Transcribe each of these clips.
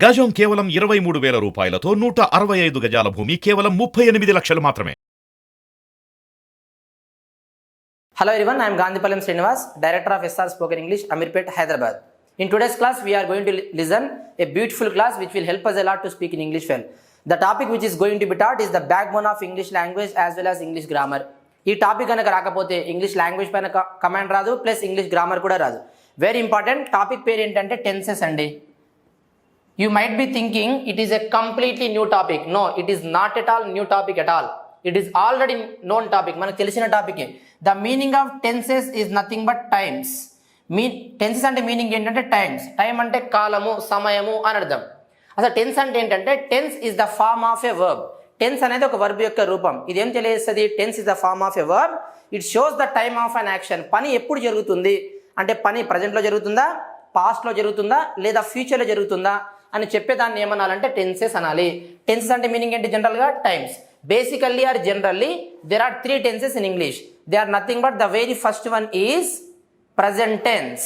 గజం కేవలం 23,000 రూపాయలతో 165 గజాల భూమి కేవలం 38 లక్షలు మాత్రమే. Hello everyone, I am Gandhipalam Srinivas, Director of SR Spoken English, Amirpet, Hyderabad. In today's class, we are going to listen a beautiful class which will help us a lot to speak in English well. The topic which is going to be taught is the backbone of English language as well as English grammar. ఈ topic కనుక రాకపోతే English language పైన command రాదు, plus English grammar కూడా రాదు. Very important. Topic పేరు ఏంటంటే tenses అండి. You might be thinking it is a completely new topic. No, it is not at all new topic at all. It is already known topic. మనకు తెలిసిన టాపికే. The meaning of tenses is nothing but times. Tenses అంటే meaning ఏంటంటే times. Time అంటే కాలము, సమయము అని అర్థం. అసలు టెన్స్ అంటే ఏంటంటే tense is the form of a verb. Tense అనేది ఒక వర్బ్ యొక్క రూపం. ఇదేం తెలియజేస్తుంది? Tense is the form of a verb. It shows the time of an action. పని ఎప్పుడు జరుగుతుంది అంటే పని ప్రజెంట్లో జరుగుతుందా, పాస్ట్లో జరుగుతుందా, లేదా ఫ్యూచర్లో జరుగుతుందా అని చెప్పేదాన్ని ఏమనాలంటే టెన్సెస్ అనాలి. టెన్సెస్ అంటే మీనింగ్ ఏంటి? జనరల్గా times. Basically or generally there are 3 tenses in English. They are nothing but the very first one is present tense,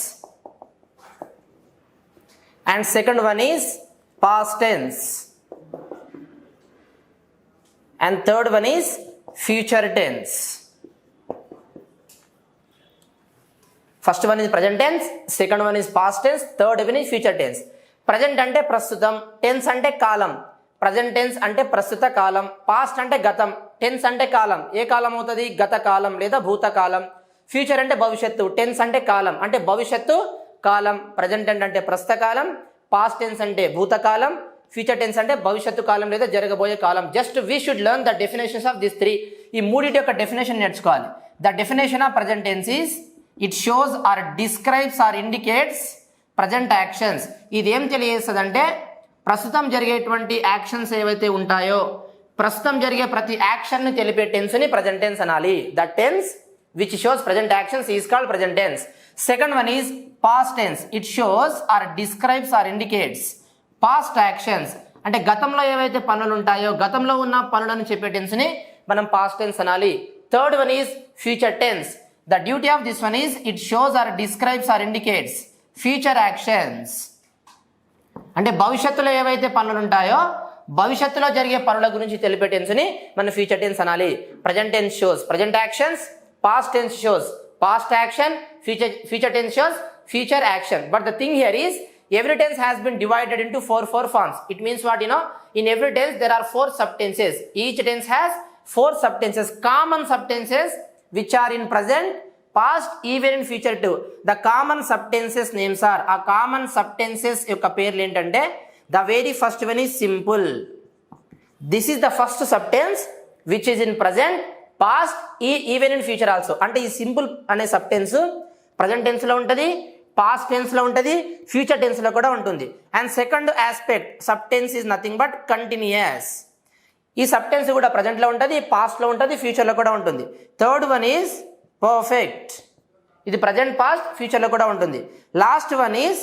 and second one is past tense, and third one is future tense. First one is present tense, second one is past tense, third one is future tense. Present అంటే ప్రస్తుతం, tense అంటే కాలం. Present tense అంటే ప్రస్తుత కాలం, past అంటే గతం, tense అంటే కాలం. ఏ కాలం అవుతుంది? గత కాలం లేదా భూతకాలం. ఫ్యూచర్ అంటే భవిష్యత్తు. టెన్స్ అంటే కాలం అంటే భవిష్యత్తు కాలం. ప్రజెంట్ టెన్స్ అంటే ప్రస్తుత కాలం, పాస్ట్ టెన్స్ అంటే భూతకాలం, ఫ్యూచర్ టెన్స్ అంటే భవిష్యత్తు కాలం లేదా జరగబోయే కాలం. Just we should learn the definitions of this 3. ఈ మూడింటి యొక్క డెఫినేషన్ నేర్చుకోవాలి. The definition of present tense is it shows or describes or indicates present actions. ఇది ఏం తెలియజేస్తుంది అంటే ప్రస్తుతం జరిగేటువంటి యాక్షన్స్ ఏవైతే ఉంటాయో, ప్రస్తుతం జరిగే ప్రతి యాక్షన్ని తెలిపే టెన్స్ని ప్రజెంట్ టెన్స్ అనాలి. The tense which shows present actions is called present tense. Second one is past tense. It shows or describes or indicates past actions. అంటే గతంలో ఏవైతే పనులు ఉంటాయో, గతంలో ఉన్న పనులను చెప్పే టెన్స్ని మనం పాస్ట్ టెన్స్ అనాలి. Third one is future tense. The duty of this one is it shows or describes or indicates future actions. అంటే భవిష్యత్తులో ఏవైతే పనులు ఉంటాయో, భవిష్యత్తులో జరిగే పనుల గురించి తెలిపే టెన్స్ని మనం ఫ్యూచర్ టెన్స్ అనాలి. Present tense shows present actions, past tense shows past action, future tense shows future action. But the thing here is every tense has been divided into four forms. It means what? In every tense there are 4 subtenses. Each tense has 4 subtenses, common subtenses which are in present, past, even in future too. The common subtenses names are, ఆ common subtenses యొక్క పేర్లు ఏంటంటే the very first one is simple. This is the first subtense which is in present, past, even in future also. అంటే ఈ simple అనే subtends present tense లో ఉంటుంది, past tense లో ఉంటుంది, ఫ్యూచర్ టెన్స్ లో కూడా ఉంటుంది. And second aspect subtense is nothing but continuous. ఈ సబ్టెన్స్ కూడా ప్రజెంట్ లో ఉంటుంది, పాస్ట్ లో ఉంటుంది, ఫ్యూచర్ లో కూడా ఉంటుంది. Third one is perfect. ఇది ప్రజెంట్, పాస్ట్, ఫ్యూచర్ లో కూడా ఉంటుంది. Last one is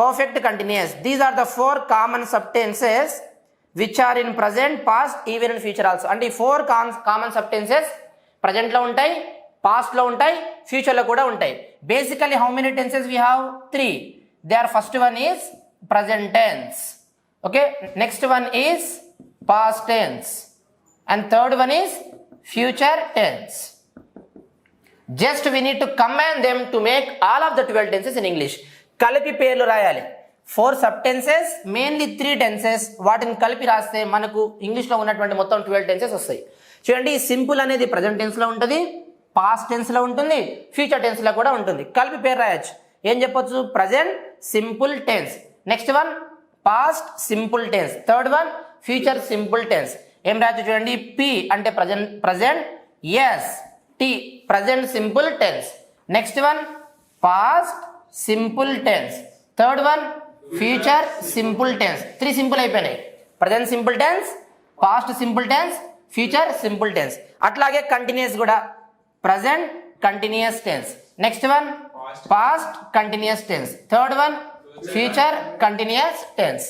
perfect continuous. These are the 4 common subtenses which are in present, past, even in future also. అంటే ఈ 4 కామన్ సబ్టెన్సెస్ ప్రజెంట్లో ఉంటాయి, పాస్ట్లో ఉంటాయి, ఫ్యూచర్లో కూడా ఉంటాయి. Basically how many tenses we have? 3. They are first one is present tense, okay, next one is past tense, and third one is future tense. Just we need to combine them to make all of the 12 tenses in English. కలిపి పేర్లు రాయాలి. 4 subtenses, mainly 3 tenses. వాటిని కలిపి రాస్తే మనకు ఇంగ్లీష్లో ఉన్నటువంటి మొత్తం 12 tenses వస్తాయి. చూడండి, ఈ సింపుల్ అనేది ప్రజెంట్ టెన్స్లో ఉంటుంది, పాస్ట్ టెన్స్లో ఉంటుంది, ఫ్యూచర్ టెన్స్లో కూడా ఉంటుంది. కలిపి పేరు రాయొచ్చు. ఏం చెప్పొచ్చు? Present simple tense, next one past simple tense, third one future simple tense. ఏం రాయొచ్చు చూడండి, పి అంటే present, S T present simple tense, next one past simple tense, third one future simple tense. 3 simple అయిపోయినాయి. Present simple tense, past simple tense, future simple tense. అట్లాగే continuous కూడా present continuous tense, next one past continuous tense, third one future continuous tense,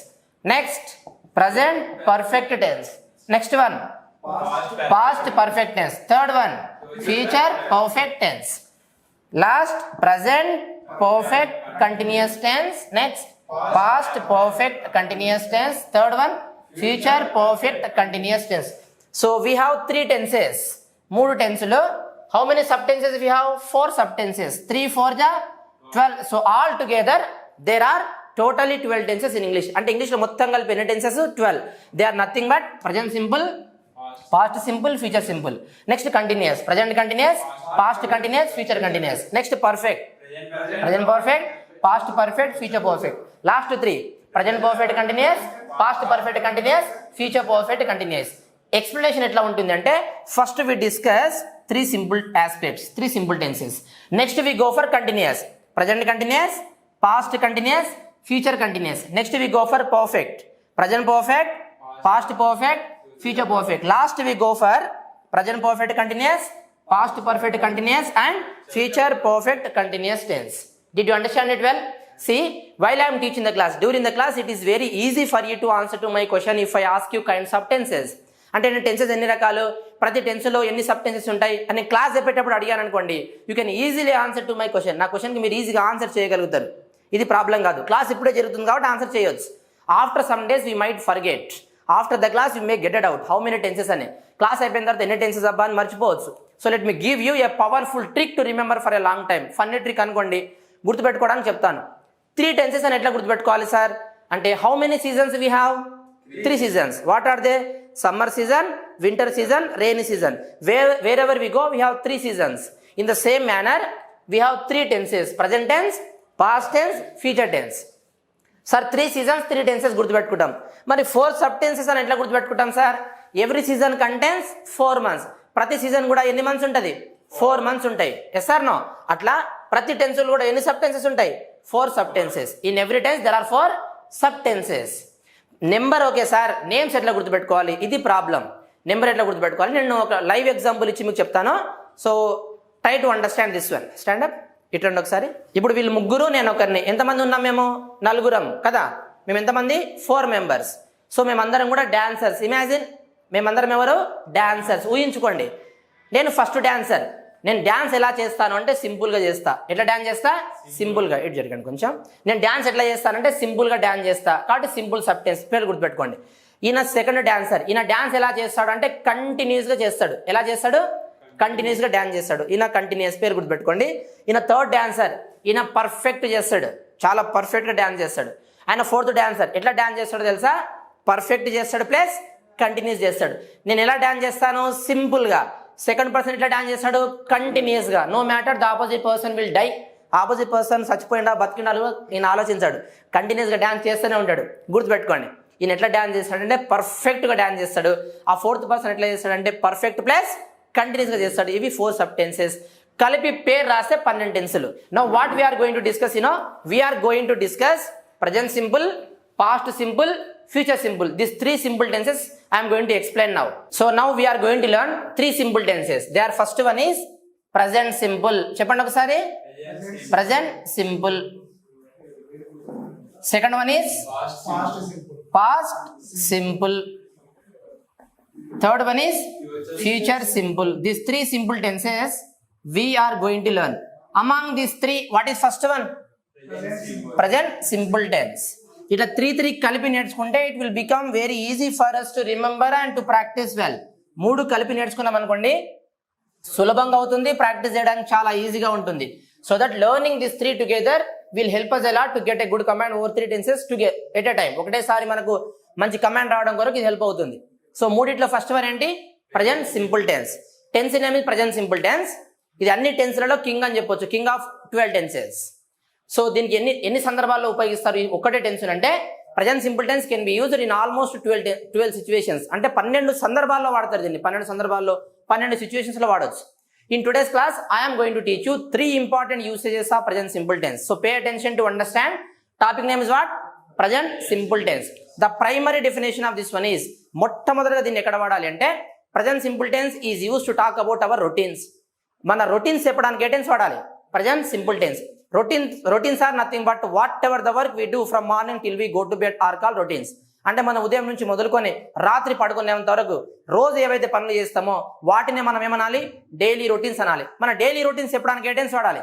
next present perfect tense, next one past perfect tense, third one future perfect tense, last present perfect continuous tense, next past perfect continuous tense. Third one, future perfect continuous tense. So we have 3 tenses. 3 tenses. How many subtenses we have? 4 subtenses. 3 4 ja 12. So all together there are totally 12 tenses in English. And English lo mottham kalpi enni tenses? 12. They are nothing but present simple, past simple, future simple. Next continuous, present continuous, past continuous, future continuous. Next perfect, present perfect, past perfect, future perfect. Last 3, present perfect continuous, past perfect continuous, future perfect continuous. Explanation etla untundi ante, first we discuss 3 simple aspects, 3 simple tenses. Next we go for continuous, present continuous, past continuous, future continuous. Next we go for perfect, present perfect, past perfect, future perfect. Last we go for present perfect continuous, past perfect continuous and future perfect continuous tense. Did you understand it well? See, while I am teaching the class, during the class it is very easy for you to answer to my question if I ask you kinds of tenses. అంటే నేను tenses ఎన్ని రకాలు, ప్రతి టెన్స్లో ఎన్ని sub tenses ఉంటాయి అని class చెప్పేటప్పుడు అడిగాను అనుకోండి, you can easily answer to my question. నా క్వశ్చన్కి మీరు ఈజీగా ఆన్సర్ చేయగలుగుతారు. ఇది ప్రాబ్లం కాదు, క్లాస్ ఇప్పుడే జరుగుతుంది కాబట్టి ఆన్సర్ చేయొచ్చు. After some days we might forget, after the class you may get it out how many tenses అని. క్లాస్ అయిపోయిన తర్వాత ఎన్ని టెన్సెస్ అబ్బా అని మర్చిపోవచ్చు. So let me give you a powerful trick to remember for a long time. Funny trick అనుకోండి, గుర్తుపెట్టుకోవడానికి చెప్తాను. 3 టెన్సెస్ అని ఎట్లా గుర్తుపెట్టుకోవాలి సార్ అంటే, how many seasons we have? 3 seasons. What are they? Summer season, winter season, rainy season. Wherever we go, we have 3 seasons. In the same manner, we have 3 tenses: present tense, past tense, future tense. Sir 3 seasons 3 tenses గుర్తుపెట్టుకుంటాం. మరి 4 sub tenses అని ఎట్లా గుర్తుపెట్టుకుంటాం sir? Every season contains 4 months. ప్రతి season కూడా ఎన్ని months ఉంటుంది? 4 months ఉంటాయి. Yes or no? అట్లా ప్రతి టెన్సులు కూడా ఎన్ని సబ్ టెన్సెస్ ఉంటాయి? 4 sub tenses. In every tense there are 4 sub tenses. Number okay sir, names ఎట్లా గుర్తుపెట్టుకోవాలి? ఇది ప్రాబ్లం. నెంబర్ ఎట్లా గుర్తుపెట్టుకోవాలి? నేను ఒక లైవ్ ఎగ్జాంపుల్ ఇచ్చి మీకు చెప్తాను. So try to understand this one. Stand up, ఇట్లండి ఒకసారి. ఇప్పుడు వీళ్ళు ముగ్గురు, నేను ఒకరిని. ఎంతమంది ఉన్నాం మేము? 4 కదా. మేము ఎంతమంది? 4 members. సో మేమందరం కూడా డాన్సర్స్. ఇమాజిన్, మేమందరం ఎవరు? డాన్సర్స్. ఊహించుకోండి, నేను ఫస్ట్ డాన్సర్. నేను డ్యాన్స్ ఎలా చేస్తాను అంటే సింపుల్గా చేస్తా. ఎట్లా డ్యాన్స్ చేస్తా? సింపుల్గా. ఇటు జరగండి కొంచెం. నేను డ్యాన్స్ ఎట్లా చేస్తానంటే సింపుల్గా డ్యాన్స్ చేస్తా కాబట్టి సింపుల్ సబ్ టెన్స్. పేరు గుర్తుపెట్టుకోండి. ఈయన సెకండ్ డాన్సర్. ఈయన డ్యాన్స్ ఎలా చేస్తాడు అంటే కంటిన్యూస్గా చేస్తాడు. ఎలా చేస్తాడు? కంటిన్యూస్గా డ్యాన్స్ చేస్తాడు. ఈయన కంటిన్యూస్. పేరు గుర్తుపెట్టుకోండి. ఈయన థర్డ్ డాన్సర్. ఈయన పర్ఫెక్ట్ చేస్తాడు, చాలా పర్ఫెక్ట్గా డ్యాన్స్ చేస్తాడు. ఆయన ఫోర్త్ డాన్సర్. ఎట్లా డ్యాన్స్ చేస్తాడో తెలుసా? పర్ఫెక్ట్ చేస్తాడు ప్లస్ కంటిన్యూస్ చేస్తాడు. నేను ఎలా డ్యాన్స్ చేస్తాను? సింపుల్గా. సెకండ్ పర్సన్ ఎట్లా డ్యాన్స్ చేస్తాడు? కంటిన్యూస్గా. No matter the opposite person will die. Opposite person చచ్చిపోయిందా బతికిండా నేను ఆలోచించాడు, కంటిన్యూస్గా డ్యాన్స్ చేస్తూనే ఉంటాడు. గుర్తుపెట్టుకోండి. ఈయన ఎట్లా డ్యాన్స్ చేస్తాడంటే పర్ఫెక్ట్గా డ్యాన్స్ చేస్తాడు. ఆ ఫోర్త్ పర్సన్ ఎట్లా చేస్తాడంటే పర్ఫెక్ట్ ప్లస్ కంటిన్యూస్గా చేస్తాడు. ఇవి 4 sub tenses. కలిపి పేరు రాస్తే 12 టెన్సులు. Now what we are going to discuss? We are going to discuss present simple, past simple, future simple. These 3 simple tenses I am going to explain now. So now we are going to learn 3 simple tenses. Their first one is present simple. Cheppandi okasari. Present simple. Second one is past simple. Third one is future simple. These 3 simple tenses we are going to learn. Among these 3, what is first one? Present simple tense. ఇట్లా 3 కలిపి నేర్చుకుంటే it will become very easy for us to remember and to practise well. 3 కలిపి నేర్చుకున్నాం అనుకోండి, సులభంగా అవుతుంది, practice చేయడానికి చాలా ఈజీగా ఉంటుంది. So that learning this 3 together will help us a lot to get a good command over 3 tenses at a time. ఒకటేసారి మనకు మంచి కమాండ్ రావడం కొరకు ఇది హెల్ప్ అవుతుంది. సో 3 ఫస్ట్ వన్ ఏంటి? Present simple tense. Tense name is present simple tense. ఇది అన్ని టెన్స్లలో కింగ్ అని చెప్పొచ్చు, కింగ్ ఆఫ్ 12 tenses. సో దీనికి ఎన్ని సందర్భాల్లో ఉపయోగిస్తారు ఒకటే టెన్స్ అంటే? Present simple tense can be used in almost 12 situations. అంటే 12 సందర్భాల్లో వాడతారు దీన్ని. 12 సందర్భాల్లో 12 సిచ్యువేషన్స్లో వాడవచ్చు. In today's class I am going to teach you 3 important usages of present simple tense. So pay attention to understand. Topic name is what? Present simple tense. The primary definition of this one is, మొట్టమొదటిగా దీన్ని ఎక్కడ వాడాలి అంటే present simple tense is use to talk about our routines. మన routines చెప్పడానికి ఏ tense వాడాలి? Present simple tense. routines are nothing but whatever the work we do from morning till we go to bed are called routines. అంటే మనం ఉదయం నుంచి మొదలుకొని రాత్రి పడుకునేంత వరకు రోజు ఏవైతే పనులు చేస్తామో వాటిని మనం ఏమనాలి? డైలీ రొటీన్స్ అనాలి. మన డైలీ రొటీన్స్ చెప్పడానికి ఏ టెన్స్ వాడాలి?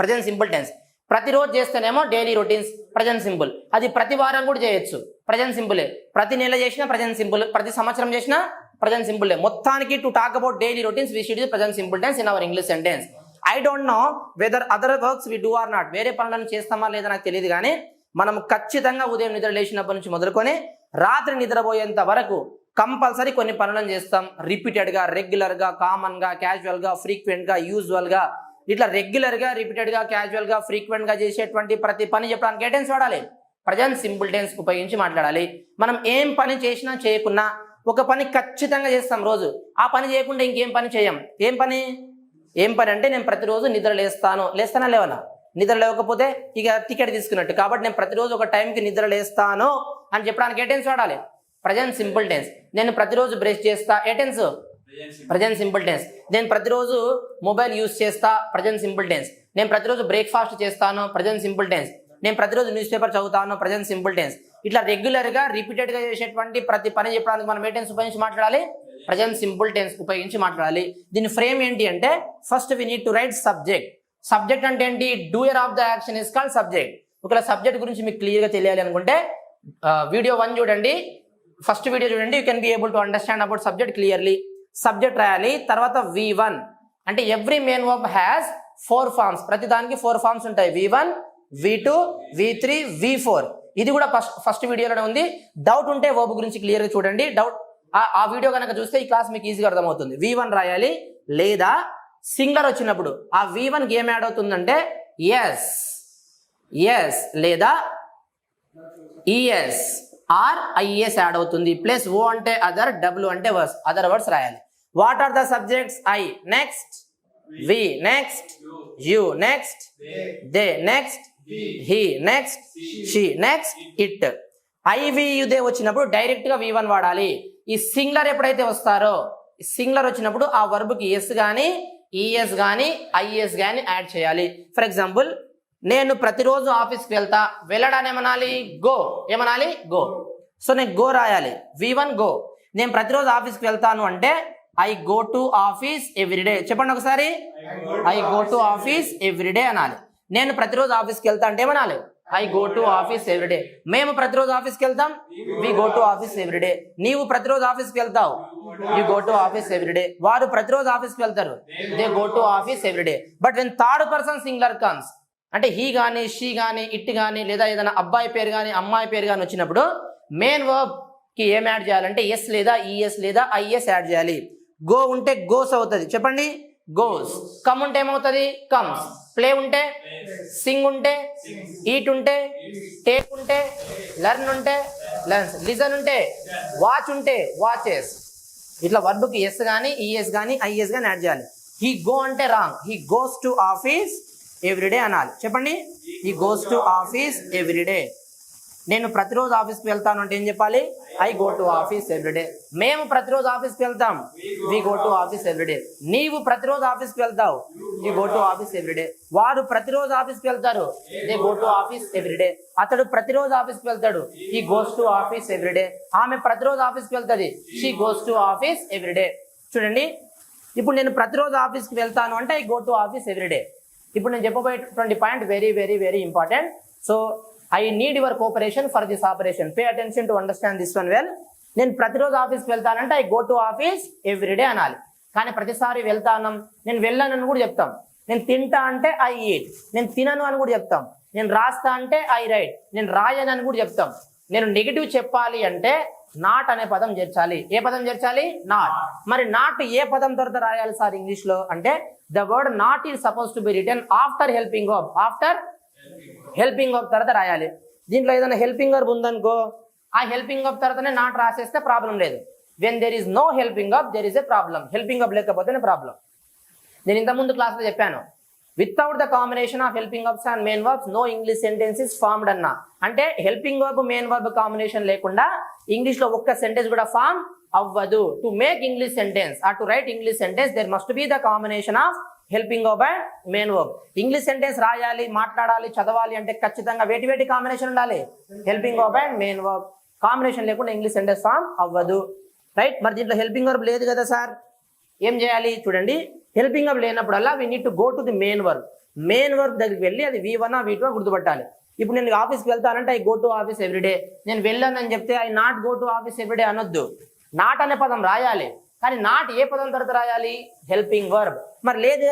Present simple tense. ప్రతిరోజు చేస్తేనేమో డైలీ రొటీన్స్ ప్రజెంట్ సింపుల్. అది ప్రతి వారం కూడా చేయొచ్చు ప్రజెంట్ సింపులే. ప్రతి నెల చేసినా ప్రజెంట్ సింపుల్, ప్రతి సంవత్సరం చేసినా ప్రజెంట్ సింపుల్. మొత్తానికి to talk about daily routines we should use present simple tense in our English sentence. I don't know whether other works we do or not. వేరే పనులను చేస్తామా లేదా నాకు తెలియదు, కానీ మనం ఖచ్చితంగా ఉదయం నిద్ర లేచినప్పటి నుంచి మొదలుకొని రాత్రి నిద్రపోయేంత వరకు కంపల్సరీ కొన్ని పనులను చేస్తాం. రిపీటెడ్ గా, రెగ్యులర్ గా, కామన్ గా, క్యాజువల్ గా, ఫ్రీక్వెంట్ గా, యూజువల్ గా, ఇట్లా రెగ్యులర్ గా, రిపీటెడ్ గా, క్యాజువల్ గా, ఫ్రీక్వెంట్ గా చేసేటువంటి ప్రతి పని చెప్పడానికి ఏ టెన్స్ వాడాలి? ప్రజెంట్ సింపుల్ టెన్స్ ఉపయోగించి మాట్లాడాలి. మనం ఏం పని చేసినా చేయకున్నా ఒక పని ఖచ్చితంగా చేస్తాం రోజు. ఆ పని చేయకుండా ఇంకేం పని చేయం. ఏం పని అంటే నేను ప్రతిరోజు నిద్ర లేస్తానా లేవనా? నిద్ర లేవకపోతే ఇక టికెట్ తీసుకున్నట్టు. కాబట్టి నేను ప్రతిరోజు ఒక టైంకి నిద్ర లేస్తాను అని చెప్పడానికి ఏ టెన్స్ వాడాలి? Present simple tense. నేను ప్రతిరోజు బ్రష్ చేస్తా, ఏ టెన్స్? Present simple tense. నేను ప్రతిరోజు మొబైల్ యూస్ చేస్తా, ప్రజెంట్ సింపుల్ టెన్స్. నేను ప్రతిరోజు బ్రేక్ఫాస్ట్ చేస్తాను, ప్రజెంట్ సింపుల్ టెన్స్. నేను ప్రతిరోజు న్యూస్ పేపర్ చదువుతాను, ప్రజెంట్ సింపుల్ టెన్స్. ఇట్లా రెగ్యులర్ గా, రిపీటెడ్ గా చేసేటువంటి ప్రతి పని చెప్పడానికి మనం ఏ టెన్స్ ఉపయోగించి మాట్లాడాలి? ప్రజెంట్ సింపుల్ టెన్స్ ఉపయోగించి మాట్లాడాలి. దీని ఫ్రేమ్ ఏంటి అంటే first we need to write subject. Subject అంటే ఏంటి? Doer of the action is called subject. ఒకవేళ సబ్జెక్ట్ గురించి మీకు క్లియర్ గా తెలియాలి అనుకుంటే వీడియో 1 చూడండి, ఫస్ట్ వీడియో చూడండి. You can be able to understand about subject clearly. Subject రాయాలి. తర్వాత V1 అంటే every main verb has 4 forms. ప్రతి దానికి 4 ఫార్మ్స్ ఉంటాయి. V1, V2, V3, V4. ఇది కూడా ఫస్ట్ వీడియోలోనే ఉంది. డౌట్ ఉంటే వర్బ్ గురించి క్లియర్ గా చూడండి. డౌట్ ఆ వీడియో కనుక చూస్తే ఈ క్లాస్ మీకు ఈజీగా అర్థమవుతుంది. V1 రాయాలి. లేదా సింగులర్ వచ్చినప్పుడు ఆ V1 కి ఏం యాడ్ అవుతుందంటే ఎస్ లేదా ES ఆర్ IS యాడ్ అవుతుంది. ప్లస్ O అంటే అదర్, W అంటే వర్స్, అదర్ వర్డ్స్ రాయాలి. What are the subjects? I next, V next, You next, They next, He next, She next, It. I, V, You, They వచ్చినప్పుడు direct గా V1 వాడాలి. ఈ singular ఎప్పుడైతే వస్తారో, singular వచ్చినప్పుడు ఆ వర్బ్ కి S గానీ, ES గానీ, IS గానీ యాడ్ చేయాలి. ఫర్ ఎగ్జాంపుల్, నేను ప్రతిరోజు ఆఫీస్కి వెళ్తా. వెళ్ళడాన్ని ఏమనాలి? గో. ఏమనాలి? గో. సో నేను గో రాయాలి. V1 go. నేను ప్రతిరోజు ఆఫీస్కి వెళ్తాను అంటే I go to office every day. చెప్పండి ఒకసారి. I go to office every day అనాలి. నేను ప్రతిరోజు ఆఫీస్కి వెళ్తా అంటే ఏమనాలి? I go to office every day. మేము ప్రతిరోజు ఆఫీస్కి వెళ్తాం. We go to office every day. నీవు ప్రతిరోజు ఆఫీస్కి వెళ్తావు. You go to office every day. వారు ప్రతిరోజు ఆఫీస్కి వెళ్తారు. They go to office every day. But when third person singular comes అంటే హీ గానీ, షీ గానీ, ఇట్ గానీ, లేదా ఏదైనా అబ్బాయి పేరు గానీ, అమ్మాయి పేరు గానీ వచ్చినప్పుడు మెయిన్ వర్బ్ కి ఏం యాడ్ చేయాలంటే ఎస్ లేదా ES లేదా IS యాడ్ చేయాలి. గో ఉంటే గోస్ అవుతుంది. చెప్పండి. గోస్. కమ్ ఉంటే ఏమవుతుంది? కమ్స్. ప్లే ఉంటే, సింగ్ ఉంటే, ఈట్ ఉంటే, టేక్ ఉంటే, లెర్న్ ఉంటే లెర్న్స్, లిజన్ ఉంటే, వాచ్ ఉంటే వాచెస్. ఇట్లా వర్బ్కి ఎస్ కానీ, ES కానీ, IS కానీ యాడ్ చేయాలి. హీ గో అంటే wrong. He goes to office every day అనాలి. చెప్పండి. He goes to office every day. నేను ప్రతిరోజు ఆఫీస్కి వెళ్తాను అంటే ఏం చెప్పాలి? I go to office every day. మేము ప్రతిరోజు ఆఫీస్కి వెళ్తాం. We go to office every day. నీవు ప్రతిరోజు ఆఫీస్కి వెళ్తావు. You go to office every day. వారు ప్రతిరోజు ఆఫీస్కి వెళ్తారు. They go to office every day. అతడు ప్రతిరోజు ఆఫీస్కి వెళ్తాడు. He goes to office every day. ఆమె ప్రతిరోజు ఆఫీస్కి వెళ్తుంది. She goes to office every day. చూడండి, ఇప్పుడు నేను ప్రతిరోజు ఆఫీస్కి వెళ్తాను అంటే I go to office every day. ఇప్పుడు నేను చెప్పబోయేటువంటి point very very very important. So I need your cooperation for this operation. Pay attention to understand this one well. నేను ప్రతిరోజు ఆఫీస్కి వెళ్తానంటే I go to office every day అనాలి. కానీ ప్రతిసారి వెళ్తాను, నేను వెళ్ళానని కూడా చెప్తాం. నేను తింటా అంటే ఐ ఈట్. నేను తినను అని కూడా చెప్తాం. నేను రాస్తా అంటే ఐ రైట్. నేను రాయను అని కూడా చెప్తాం. నేను నెగిటివ్ చెప్పాలి అంటే నాట్ అనే పదం చేర్చాలి. ఏ పదం చేర్చాలి? నాట్. మరి నాట్ ఏ పదం తర్వాత రాయాలి సార్ ఇంగ్లీష్ లో అంటే the word not is suppose to be written after helping verb. After helping verb తర్వాత రాయాలి. దీంట్లో ఏదైనా హెల్పింగ్ వర్బ్ ఉందనుకో, ఆ హెల్పింగ్ వర్బ్ తర్వాతనే నాట్ రాసేస్తే ప్రాబ్లం లేదు. When there is no helping verb there is a problem. Helping verb లేకపోతేనే ప్రాబ్లం. నేను ఇంతకుముందు క్లాస్లో చెప్పాను, without the combination of helping verbs and main verbs no English sentence is formed అన్నా. అంటే helping verb main verb combination లేకుండా English లో ఒక్క సెంటెన్స్ కూడా ఫార్మ్ అవ్వదు. To make English sentence or to write English sentence there must be the combination of helping verb and main verb. English sentence రాయాలి, మాట్లాడాలి, చదవాలి అంటే ఖచ్చితంగా వేటి కాంబినేషన్ ఉండాలి? Helping verb and main verb. Combination లేకుండా ఇంగ్లీష్ సెంటెన్స్ ఫార్మ్ అవ్వదు. Right. మరి దీంట్లో హెల్పింగ్ వర్బ్ లేదు కదా సార్, ఏం చేయాలి? చూడండి, హెల్పింగ్ వర్బ్ లేనప్పుడల్లా we need to go to the main verb. Main verb దగ్గరికి వెళ్ళి అది V1 V2 గుర్తుపట్టాలి. ఇప్పుడు నేను ఆఫీస్కి వెళ్తానంటే I go to office every day. నేను వెళ్ళాను అని చెప్తే I not go to office every day అనొద్దు. నాట్ అనే పదం రాయాలి, కానీ నాట్ ఏ పదం తర్వాత రాయాలి? Helping verb. మరి లేదు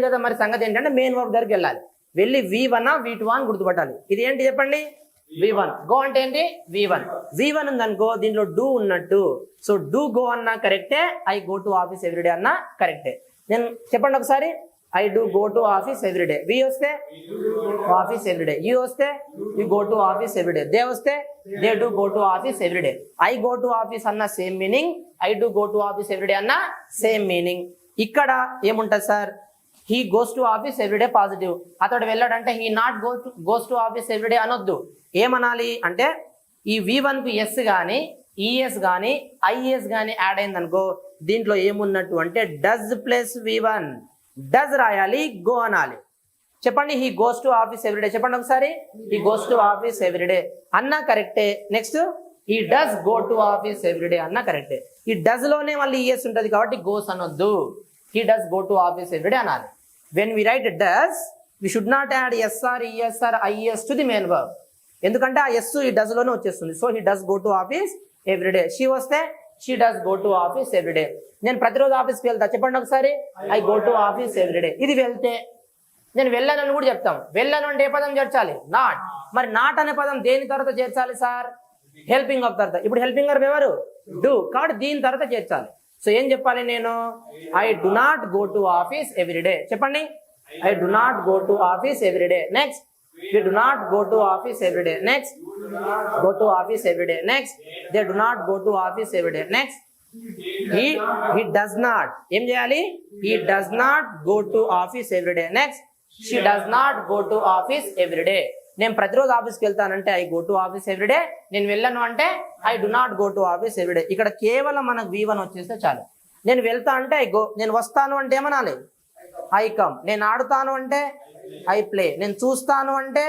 కదా, మరి సంగతి ఏంటంటే మెయిన్ వర్బ్ దగ్గరికి వెళ్ళాలి. వెళ్ళి V1 V2 అని గుర్తుపట్టాలి. ఇది ఏంటి చెప్పండి? V1. గో అంటే ఏంటి? V1 ఉందనుకో దీంట్లో డూ ఉన్నట్టు. సో డూ గో అన్నా కరెక్టే, I go to office every day అన్నా కరెక్టే. నేను చెప్పండి ఒకసారి. I do go to office every day. We వస్తే ఆఫీస్ ఎవ్రీడే. యూ వస్తే you go to office every day. They వస్తే they do go to office every day. I go to office అన్న same meaning, I do go to office every day అన్న same meaning. ఇక్కడ ఏముంటుంది sir? He goes to office every day positive. అతడు వెళ్ళాడంటే he not goes to office every day అనొద్దు. ఏమనాలి అంటే ఈ V1కు ఎస్ కానీ ఈఎస్ కానీ ఐఎస్ కానీ యాడ్ అయిందనుకో దీంట్లో ఏమున్నట్టు అంటే డజ్ ప్లస్ V1. డజ్ రాయాలి, గో అనాలి. చెప్పండి. He goes to office every day చెప్పండి ఒకసారి. He goes to office every day అన్నా కరెక్టే. Next he does go to office every day అన్నా కరెక్టే. ఈ డజ్ లోనే మళ్ళీ ఈఎస్ ఉంటుంది కాబట్టి గోస్ అనొద్దు. He does go to office every day అనాలి. When we write does we should not add SR ESR is to the main verb. ఎందుకంటే ఆ ఎస్ ఈ డస్ లోనే వచ్చేస్తుంది. So he does go to office every day. She వస్తే she does go to office every day. నేను ప్రతిరోజు ఆఫీస్కి వెళ్తా చెప్పండి ఒకసారి. I go to office every day. ఇది వెళ్తే. నేను వెళ్ళానని కూడా చెప్తాం. వెళ్ళాను అంటే ఏ పదం చేర్చాలి? నాట్. మరి నాట్ అనే పదం దేని తర్వాత చేర్చాలి సార్? హెల్పింగ్ వర్బ్ తర్వాత. ఇప్పుడు హెల్పింగ్ వర్బ్ ఎవరు? డూ. కాబట్టి దీని తర్వాత చేర్చాలి. సో ఏం చెప్పాలి నేను? I do not go to office every day చెప్పండి. I do not go to office every day. Next we do not go to office every day. Next go to office every day. Next they do not go to office every day. Next he does not. ఏం చేయాలి? he does not go to office every day. Next she does not go to office every day. నేను ప్రతిరోజు ఆఫీస్కి వెళ్తానంటే I go to office every day. నేను వెళ్ళను అంటే I do not go to office every day. ఇక్కడ కేవలం మనకు V1 వచ్చేస్తే చాలు. నేను వెళ్తా అంటే ఐ గో. నేను వస్తాను అంటే ఏమనాలి? I come. నేను ఆడుతాను అంటే ఐ ప్లే. నేను చూస్తాను అంటే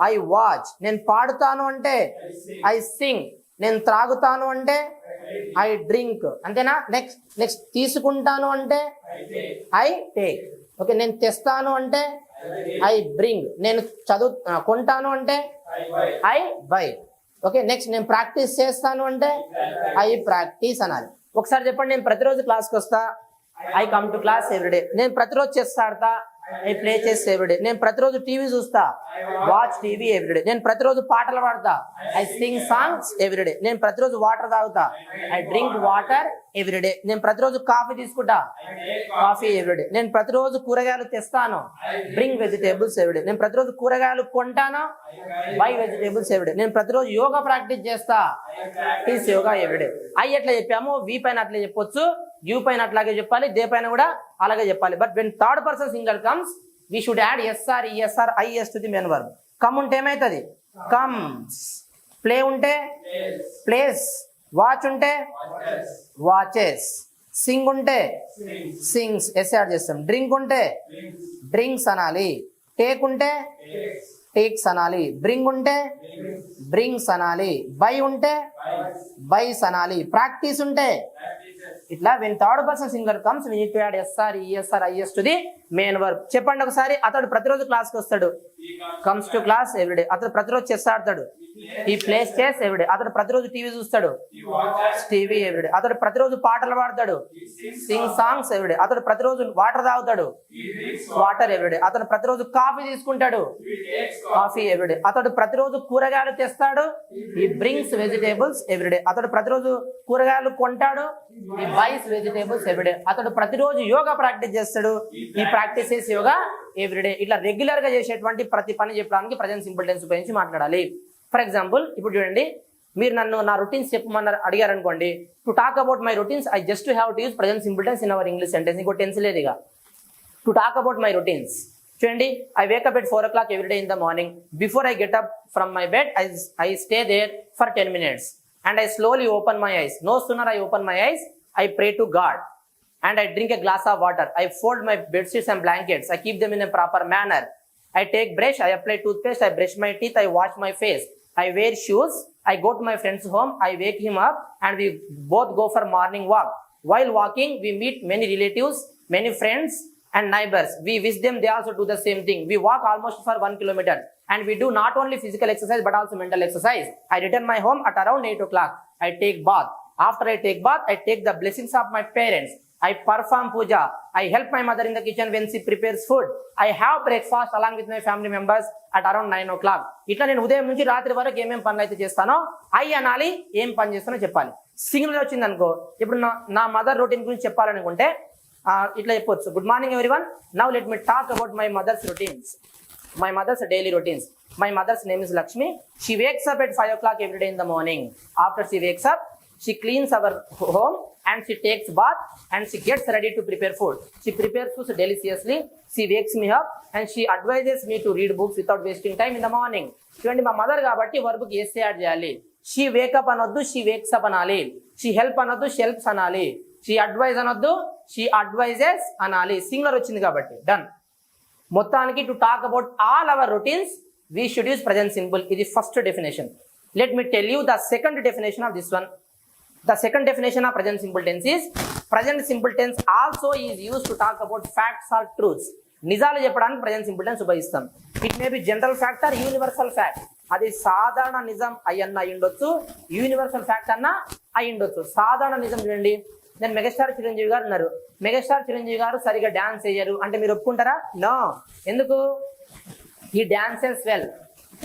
ఐ వాచ్. నేను పాడుతాను అంటే ఐ సింగ్. నేను త్రాగుతాను అంటే ఐ డ్రింక్. అంతేనా? నెక్స్ట్ తీసుకుంటాను అంటే ఐ టేక్. ఓకే. నేను తెస్తాను అంటే ఐ బ్రింగ్. నేను కొంటాను అంటే ఐ బై. ఓకే. నెక్స్ట్ నేను ప్రాక్టీస్ చేస్తాను అంటే ఐ ప్రాక్టీస్ అనాలి. ఒకసారి చెప్పండి. నేను ప్రతిరోజు క్లాస్కి వస్తా. I come to class everyday. నేను ప్రతిరోజు చెస్ ఆడతా. I play chess everyday. నేను ప్రతిరోజు టీవీ చూస్తా. Watch TV everyday. నేను ప్రతిరోజు పాటలు పాడతా. I sing songs everyday. నేను ప్రతిరోజు వాటర్ తాగుతా. I drink water everyday. నేను ప్రతిరోజు కాఫీ తీసుకుంటా. Coffee everyday. నేను ప్రతిరోజు కూరగాయలు తెస్తాను. Bring vegetables everyday. నేను ప్రతిరోజు కూరగాయలు కొంటాను. Buy vegetables everyday. నేను ప్రతిరోజు యోగా ప్రాక్టీస్ చేస్తా. టీస్ యోగా ఎవ్రీడే. ఐ ఎట్లా చెప్పాము? వి పైన అట్లా చెప్పొచ్చు, యూ పైన అట్లాగే చెప్పాలి, దే పైన కూడా అలాగే చెప్పాలి. But when third person singular comes we should add SR ESR is to the main verb. Come ఉంటే ఏమవుతుంది? కమ్స్. ప్లే ఉంటే ప్లేస్. వాచ్ ఉంటే వాచెస్. సింగ్ ఉంటే సింగ్స్. ఎస్ యాడ్ చేస్తాం. డ్రింక్ ఉంటే డ్రింక్స్ అనాలి. టేక్ ఉంటే టేక్స్ అనాలి. బ్రింగ్ ఉంటే బ్రింగ్స్ అనాలి. బై ఉంటే బైస్ అనాలి. ప్రాక్టీస్ ఉంటే ఇట్లా. When third person singular comes we need to add SR ESR is to the main verb. చెప్పండి ఒకసారి. అతడు ప్రతిరోజు క్లాస్కి వస్తాడు. Comes to class everyday. అతడు ప్రతిరోజు చెస్ ఆడతాడు. ఈ ప్లేస్ చెస్ ఎవ్రీడే. అతడు ప్రతిరోజు టీవీ చూస్తాడు. TV everyday. అతడు ప్రతిరోజు పాటలు పాడతాడు. Singh songs everyday. అతడు ప్రతిరోజు వాటర్ తాగుతాడు. Water everyday. అతడు ప్రతిరోజు కాఫీ తీసుకుంటాడు. Coffee everyday. అతడు ప్రతిరోజు కూరగాయలు తెస్తాడు. ఈ బ్రింగ్స్ వెజిటేబుల్స్ ఎవ్రీడే. అతడు ప్రతిరోజు కూరగాయలు కొంటాడు. ఈ బైస్ వెజిటేబుల్స్ ఎవ్రీడే. అతడు ప్రతిరోజు యోగా ప్రాక్టీస్ చేస్తాడు. ఈ ప్రాక్టీసెస్ యోగా ఎవ్రీడే. ఇట్లా రెగ్యులర్ గా చేసేటువంటి ప్రతి పని చెప్పడానికి ప్రజెంట్ సింపుల్ టెన్స్ ఉపయోగించి మాట్లాడాలి. ఫర్ ఎగ్జాంపుల్ ఇప్పుడు చూడండి. మీరు నన్ను నా రొటీన్స్ చెప్పమన్నారు అడిగారు అనుకోండి. To talk about my routines I just have to use present simple tense in our English sentence. ఇంకో టెన్స్ లేదు ఇక. To talk about my routines చూడండి. I wake up at 4 o'clock every day in the morning. Before I get up from my bed I stay there for 10 minutes and I slowly open my eyes. No sooner I open my eyes I pray to God and I drink a glass of water. I fold my bed sheets and blankets. I keep them in a proper manner. I take brush. I apply toothpaste. I brush my teeth. I wash my face. I wear shoes. I go to my friend's home. I wake him up and we both go for morning walk. While walking we meet many relatives, many friends and neighbors. We wish them they also do the same thing. We walk almost for 1 kilometer and we do not only physical exercise but also mental exercise. I return my home at around 8 o'clock. I take bath. After I take bath, I take the blessings of my parents. I perform puja. I help my mother in the kitchen when she prepares food. I have breakfast along with my family members at around 9 o'clock. ఇట్లా నేను ఉదయం నుంచి రాత్రి వరకు ఏమేం పనులు అయితే చేస్తానో ఐ అనాలి, ఏం పని చేస్తానో చెప్పాలి. సింగిల్ వచ్చింది అనుకో, ఇప్పుడు నా మదర్ రొటీన్ గురించి చెప్పాలనుకుంటే ఇట్లా చెప్పొచ్చు. Good morning everyone, now let me talk about my mother's routines, my mother's daily routines. My mother's name is Lakshmi. She wakes up at 5 o'clock every day in the morning. After she wakes up, she cleans our home and she takes bath and she gets ready to prepare food. She prepares food deliciously. She wakes me up and she advises me to read books without wasting time in the morning. చూడండి, మా mother కాబట్టి వర్బ్కి SA add చేయాలి. She wake up అనొద్దు, she wakes up అనాలి. She help అనొద్దు, she helps అనాలి. She advise అనొద్దు, she advises అనాలి. సింగులర్ వచ్చింది కాబట్టి డన్. మొత్తానికి to talk about all our routines we should use present simple. It is first definition. Let me tell you the second definition of this one. The second definition of present simple tense is present simple tense also is used to talk about facts or truths. నిజాలు చెప్పడానికి present simple tense ఉపయోగిస్తాం. It may be general fact or universal fact. అది సాధారణ నిజం అయ్యన్న అయ్యుండొచ్చు, universal fact అన్న అయ్యుండొచ్చు. సాధారణ నిజం చూడండి, నేను మెగాస్టార్ చిరంజీవి గారు ఉన్నారు. మెగాస్టార్ చిరంజీవి గారు సరిగా డాన్స్ చేయరు అంటే మీరు ఒప్పుకుంటారా? నో. ఎందుకు? ఈ డాన్సెస్ వెల్,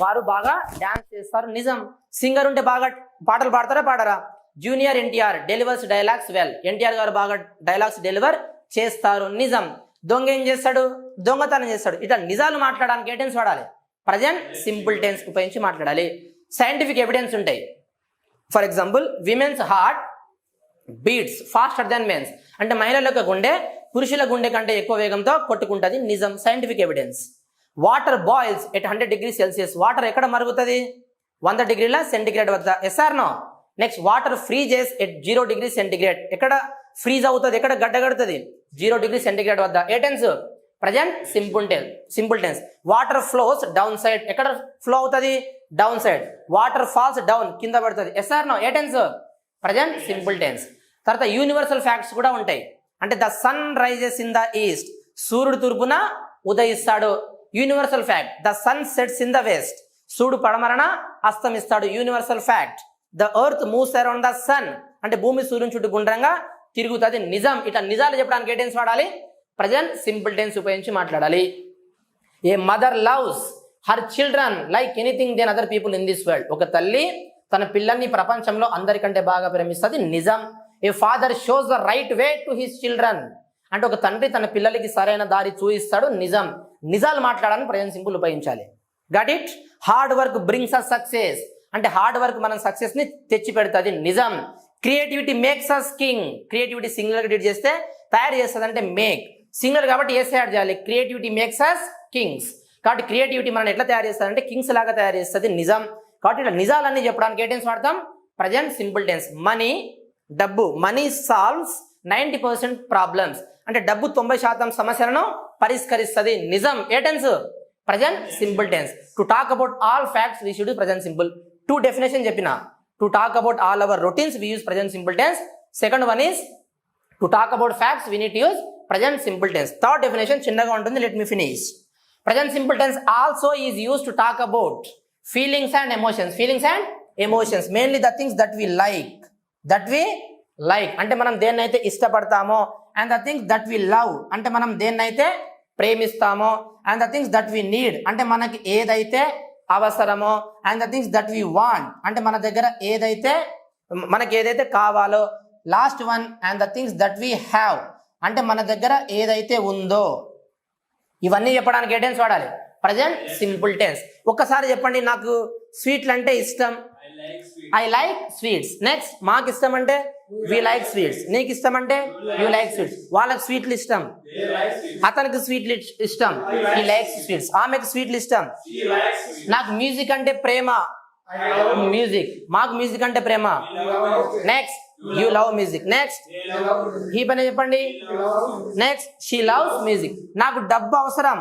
వారు బాగా డాన్స్ చేస్తారు, నిజం. సింగర్ ఉంటే బాగా పాటలు పాడతారా పాడరా? Junior NTR delivers dialogues well, NTR గారు బాగా డైలాగ్స్ డెలివర్ చేస్తారు, నిజం. దొంగ ఏం చేస్తాడు? దొంగతనం చేస్తాడు. ఇట్లా నిజాలు మాట్లాడడానికి ఏ టెన్స్ వాడాలి? ప్రజెంట్ సింపుల్ టెన్స్ ఉపయోగించి మాట్లాడాలి. సైంటిఫిక్ ఎవిడెన్స్ ఉంటాయి. For example, women's heart beats faster than men's అంటే మహిళల యొక్క గుండె పురుషుల గుండె కంటే ఎక్కువ వేగంతో కొట్టుకుంటుంది, నిజం. Scientific evidence. Water boils at 100 degrees Celsius. Water ఎక్కడ మరుగుతుంది? 100 degrees సెంటిగ్రేడ్ వద్ద. Yes or no? Next, water freezes at 0 degrees centigrade. ఎక్కడ ఫ్రీజ్ అవుతుంది? ఎక్కడ గడ్డ కడుతుంది? 0 degrees సెంటిగ్రేడ్ వద్ద. ఏ tense? Present simple tense. Water flows down side. ఎక్కడ ఫ్లో అవుతుంది? Down side. Water falls down, కింద పడుతుంది. Yes or no? ఏ టెన్స్? Present simple tense. తర్వాత యూనివర్సల్ ఫ్యాక్ట్స్ కూడా ఉంటాయి. అంటే the sun rises in the east. సూర్యుడు తూర్పున ఉదయిస్తాడు, universal fact. The sun sets in the west. సూర్యుడు పడమరన అస్తమిస్తాడు, universal fact. The earth moves around the sun అంటే భూమి సూర్యుని చుట్టూ గుండ్రంగా తిరుగుతుంది, నిజం. ఇట్లా నిజాలు చెప్పడానికి ఏ టెన్స్ వాడాలి? ప్రజెంట్ సింపుల్ టెన్స్ ఉపయోగించి మాట్లాడాలి. A mother loves her children like anything then other people in this world. ఒక తల్లి తన పిల్లల్ని ప్రపంచంలో అందరికంటే బాగా ప్రేమిస్తుంది, నిజం. A father shows the right way to his children అంటే ఒక తండ్రి తన పిల్లలకి సరైన దారి చూపిస్తాడు, నిజం. నిజాలు మాట్లాడడానికి ప్రజెంట్ సింపుల్ ఉపయోగించాలి. Got it? Hard work brings us success అంటే హార్డ్ వర్క్ మనం సక్సెస్ ని తెచ్చి పెడుతుంది, నిజం. Creativity makes us king. Creativity singular గా చేస్తే తయారు చేస్తుంది అంటే మేక్. సింగులర్ కాబట్టి ఏసే యాడ్ చేయాలి. క్రియేటివిటీ మేక్స్ అస్ కింగ్స్ కాబట్టి క్రియేటివిటీ మనం ఎట్లా తయారు చేస్తారంటే కింగ్స్ లాగా తయారు చేస్తుంది, నిజం. కాబట్టి ఇట్లా నిజాలన్నీ చెప్పడానికి ఏ టెన్స్ వాడతాం? Present simple tense. మనీ, డబ్బు. మనీ సాల్వ్స్ 90% ప్రాబ్లమ్స్ అంటే డబ్బు 90% సమస్యలను పరిష్కరిస్తుంది, నిజం. ఏ tense? Present simple tense. To talk about all facts we should use present simple. 2 definition చెప్పిన. To talk about all our routines we use present simple tense. Second one is to talk about facts we need to use present simple tense. Third definition చిన్నగా ఉంటుంది, let me finish. Present simple tense also is use to talk about feelings and emotions. Feelings and emotions mainly the things that we like అంటే మనం దేన్నైతే ఇష్టపడతామో, and the things that we love అంటే మనం దేన్నైతే ప్రేమిస్తామో, and the things that we need అంటే మనకి ఏదైతే అవసరమో, and the things that we want అంటే మన దగ్గర మనకి ఏదైతే కావాలో. Last one, and the things that we have అంటే మన దగ్గర ఏదైతే ఉందో. ఇవన్నీ చెప్పడానికి ఏ టెన్స్ వాడాలి? Present simple tense. ఒక్కసారి చెప్పండి, నాకు స్వీట్లు అంటే ఇష్టం. I like sweets. నెక్స్ట్, మాకు ఇష్టం అంటే వి లైక్ స్వీట్స్. నీకు ఇష్టం అంటే యూ లైక్ స్వీట్స్. వాళ్ళకి స్వీట్లు ఇష్టం, అతనికి స్వీట్లు ఇష్టం, హీ లైక్స్ స్వీట్స్. ఆమెకు స్వీట్లు ఇష్టం. నాకు మ్యూజిక్ అంటే ప్రేమ, మ్యూజిక్. మాకు మ్యూజిక్ అంటే ప్రేమ. Next, you love music. Next, ఈ పని చెప్పండి. Next, she loves music. నాకు డబ్బు అవసరం,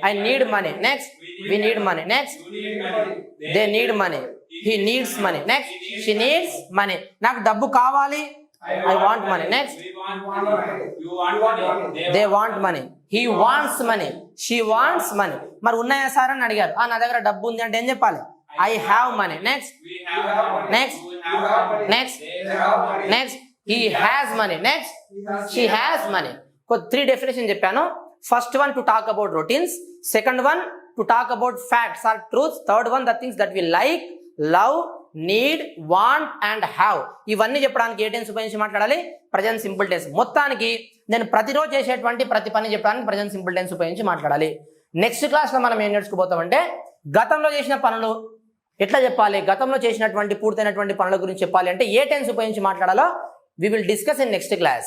I need money. Next, we need money. Next, they need money. He needs money. Next, she needs money. నాకు డబ్బు కావాలి, I want money. Next, We want money. You want money. they want money. He wants money. She wants money. మరి ఉన్నాయా sir అని అడిగారు. నా దగ్గర డబ్బు ఉంది అంటే ఏం చెప్పాలి? I have money. Next, We have money. next, You have money. next, They have money. next. He has money. Next, she has money. 3 definition చెప్పాను. First one to talk about routines. Second one to talk about facts or truths. Third one the things that we like, love, need, want and have. ఇవన్నీ చెప్పడానికి ఏ tense ఉపయోగించి మాట్లాడాలి? Present simple tense. మొత్తానికి నేను ప్రతిరోజు చేసేటువంటి ప్రతి పని చెప్పడానికి ప్రజెంట్ సింపుల్ టెన్స్ ఉపయోగించి మాట్లాడాలి. నెక్స్ట్ క్లాస్లో మనం ఏం నేర్చుకోబోతామంటే గతంలో చేసిన పనులు ఎట్లా చెప్పాలి, గతంలో చేసినటువంటి పూర్తయినటువంటి పనుల గురించి చెప్పాలి అంటే ఏ టెన్స్ ఉపయోగించి మాట్లాడాలో we will discuss in next class.